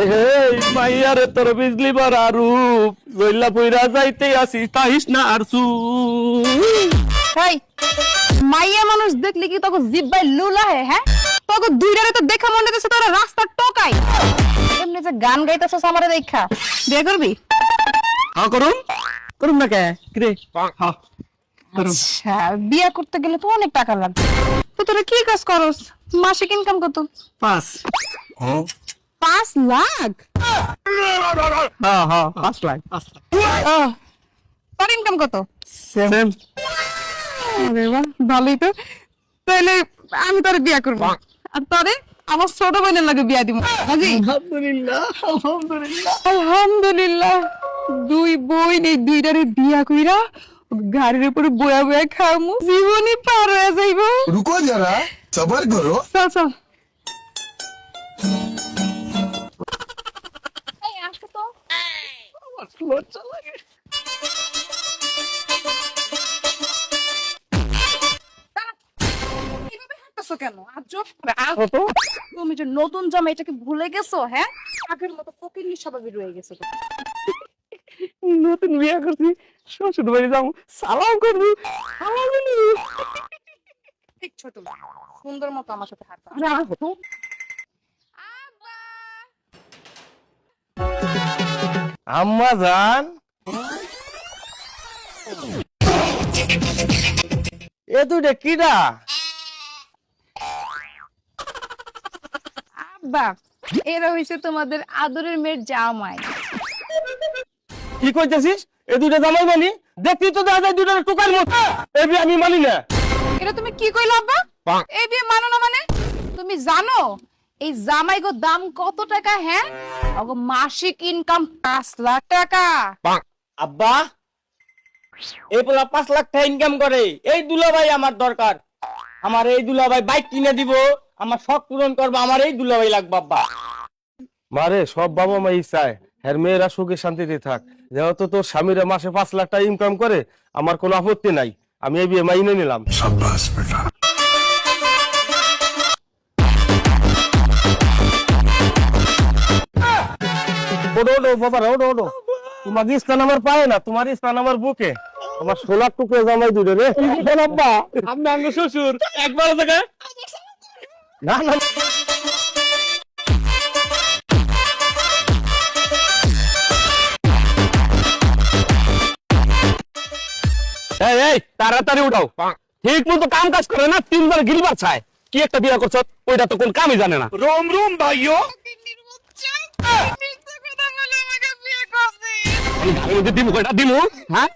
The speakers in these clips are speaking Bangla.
এই মাইয়ারে তোর বিজলি বাড়া রূপ জইলা পইরা যাইতে আসিস তাহিস না আর হেই মাইয়া মানুষ দেখলি কি তোকে জিব্বাই লুলা হ্যাঁ তোকে দুইটারে তো দেখা মনে হচ্ছে তোরা রাস্তা টকাই এমনি যে গান গাইতেছস আমারে দেখা বিয়ে করবি? হ্যাঁ করুম করুম না কে কিরে হ্যাঁ আচ্ছা বিয়ে করতে গেলে তো অনেক টাকা লাগবে তো তোরা কি কাজ করস মাসিক ইনকাম কত? 5 5 লাখ? হ্যাঁ হ্যাঁ 5 লাখ তোর ইনকাম কত? সেম আরে বাহ ভালোই তো তাহলে আমি তোর বিয়ে করবো আর তোরে আমার ছোট বোনের লাগে বিয়া দিব হাজি। আলহামদুলিল্লাহ আলহামদুলিল্লাহ আলহামদুলিল্লাহ দুই বোন এই দুইটারে বিয়া কইরা গাড়ির উপরে বয়া বয়া খামু জীবনই পার হয়ে যাইবো। रुको जरा सबर करो। চল চল এই আসো তো লজ্জা লাগে কিভাবে হাঁটতেছো কেন আজব তুমি যে নতুন জামা এটাকে ভুলে গেছো হ্যাঁ আগের মতো ফকিন্নি স্বভাবে রয়ে গেছো তো। নতুন বিয়ে করছি শ্বশুর বাড়ি যাবো সালাম করবো ঠিক ছোট সুন্দর মতো আমার সাথে হাঁটবা। আম্মা জান এ দুইটা কিডা আব্বা এরা হইছে তোমাদের আদরের মেয়ের জামাই। কি কইতেছিস এ দুইটা জামাই মানি দেখি তো দেখা যায় দুইটা টুকার মতো এ বিয়ে আমি মানি না এটা তুমি কি কইলা আব্বা? এই বিয়ে মানো না মানে? তুমি জানো এই জামাইগো দাম কত টাকা হ্যাঁ? ওগো মাসিক ইনকাম 5 লাখ টাকা। আব্বা এই পোলা 5 লাখ টাকা ইনকাম করে এই দুলাভাই আমার দরকার আমার এই দুলাভাই বাইক কিনে দিব আমার শখ পূরণ করবো আমার এই দুলাভাই লাগবে আব্বা মারে সব বাবা মাই চায় হ্যাঁ মেয়েরা সুখে শান্তিতে থাক যেহেতু তোর স্বামীরা মাসে 5 লাখ টাকা ইনকাম করে আমার কোনো আপত্তি নাই আমি এই বিয়ে মাইনে নিলাম शाबाश बेटा। ওডো ওডো বাবা ওডো ওডো তোমার স্থান আমার পায় না তোমার স্থান আমার বুকে আমার 16 টুকরো জামাই দুটো রে আব্বা আমি আঙ্গ শ্বশুর একবার থেকে না না এই এই তাড়াতাড়ি উঠাও ঠিক মতো কাম কাজ করে না 3 বার গিলবার চায় কি একটা বিয়ে করছ ওইটা তো কোন কামই জানে না রোম রোম ভাইও দিমু কয়টা দিমু হ্যাঁ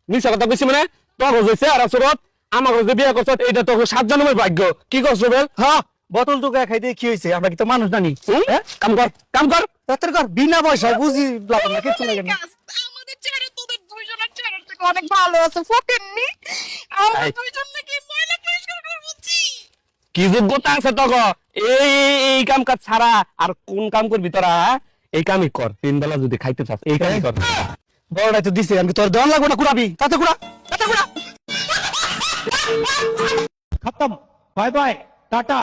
মিছা কথা কইছি মানে তোর হইছে আর আসরত আমার যে বিয়ে করছ এটা তো 7 জন্মের ভাগ্য কি করছ বেল হ্যাঁ বোতল টুকা খাইতে কি হইছে আমরা কি তো মানুষ জানি হ্যাঁ কাম কর তাতে কর বিনা পয়সা বুঝি লাভ না কিছু লাগে না আমাদের চেহারা তোদের দুইজনের চেহারা থেকে অনেক ভালো আছে ফকিন্নি আমরা দুইজন নাকি ময়লা পরিষ্কার করে বুঝছি কি যোগ্যতা আছে তো এই কাম কাজ ছাড়া আর কোন কাম করবি তোরা এই কামই কর 3 বেলা যদি খাইতে চাস এই কামই কর বড়টাই তো দিছে আমি তোর দেওয়ান লাগবে না কুড়াবি তাতে কুড়া খতম বাই বাই টাটা